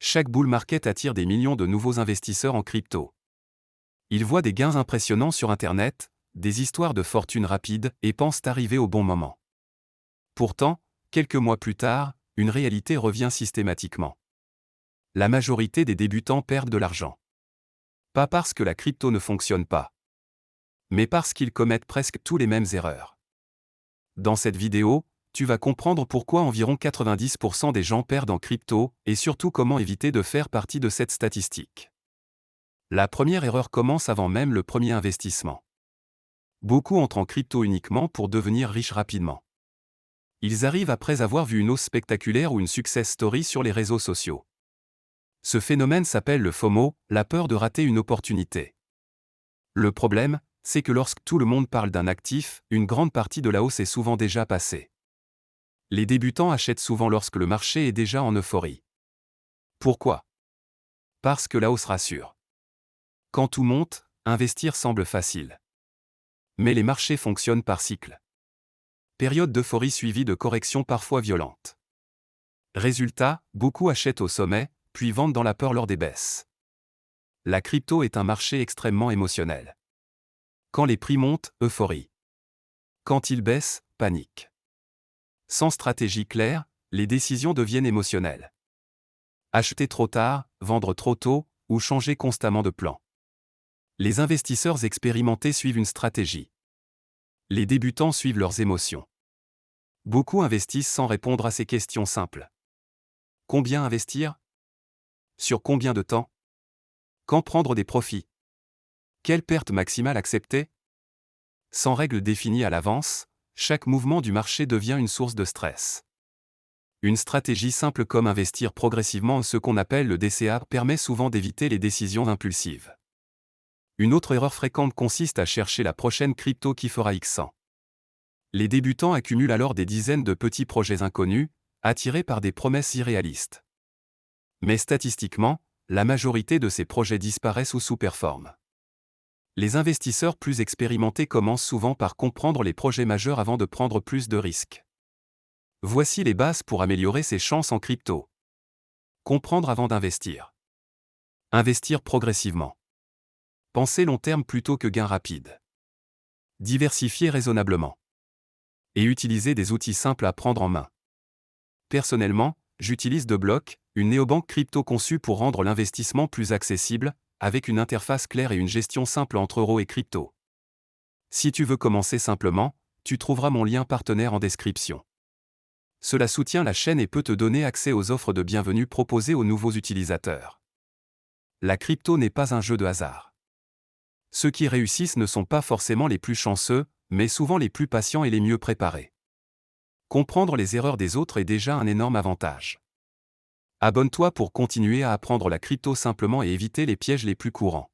Chaque bull market attire des millions de nouveaux investisseurs en crypto. Ils voient des gains impressionnants sur Internet, des histoires de fortune rapides et pensent arriver au bon moment. Pourtant, quelques mois plus tard, une réalité revient systématiquement. La majorité des débutants perdent de l'argent. Pas parce que la crypto ne fonctionne pas, mais parce qu'ils commettent presque tous les mêmes erreurs. Dans cette vidéo, tu vas comprendre pourquoi environ 90% des gens perdent en crypto et surtout comment éviter de faire partie de cette statistique. La première erreur commence avant même le premier investissement. Beaucoup entrent en crypto uniquement pour devenir riches rapidement. Ils arrivent après avoir vu une hausse spectaculaire ou une success story sur les réseaux sociaux. Ce phénomène s'appelle le FOMO, la peur de rater une opportunité. Le problème, c'est que lorsque tout le monde parle d'un actif, une grande partie de la hausse est souvent déjà passée. Les débutants achètent souvent lorsque le marché est déjà en euphorie. Pourquoi? Parce que la hausse rassure. Quand tout monte, investir semble facile. Mais les marchés fonctionnent par cycle. Période d'euphorie suivie de corrections parfois violentes. Résultat, beaucoup achètent au sommet, puis vendent dans la peur lors des baisses. La crypto est un marché extrêmement émotionnel. Quand les prix montent, euphorie. Quand ils baissent, panique. Sans stratégie claire, les décisions deviennent émotionnelles. Acheter trop tard, vendre trop tôt, ou changer constamment de plan. Les investisseurs expérimentés suivent une stratégie. Les débutants suivent leurs émotions. Beaucoup investissent sans répondre à ces questions simples. Combien investir? Sur combien de temps? Quand prendre des profits? Quelle perte maximale accepter? Sans règles définies à l'avance, chaque mouvement du marché devient une source de stress. Une stratégie simple comme investir progressivement en ce qu'on appelle le DCA permet souvent d'éviter les décisions impulsives. Une autre erreur fréquente consiste à chercher la prochaine crypto qui fera X100. Les débutants accumulent alors des dizaines de petits projets inconnus, attirés par des promesses irréalistes. Mais statistiquement, la majorité de ces projets disparaissent ou sous-performent. Les investisseurs plus expérimentés commencent souvent par comprendre les projets majeurs avant de prendre plus de risques. Voici les bases pour améliorer ses chances en crypto. Comprendre avant d'investir. Investir progressivement. Pensez long terme plutôt que gain rapide. Diversifier raisonnablement. Et utiliser des outils simples à prendre en main. Personnellement, j'utilise DeBlock, une néobanque crypto conçue pour rendre l'investissement plus accessible, avec une interface claire et une gestion simple entre euros et crypto. Si tu veux commencer simplement, tu trouveras mon lien partenaire en description. Cela soutient la chaîne et peut te donner accès aux offres de bienvenue proposées aux nouveaux utilisateurs. La crypto n'est pas un jeu de hasard. Ceux qui réussissent ne sont pas forcément les plus chanceux, mais souvent les plus patients et les mieux préparés. Comprendre les erreurs des autres est déjà un énorme avantage. Abonne-toi pour continuer à apprendre la crypto simplement et éviter les pièges les plus courants.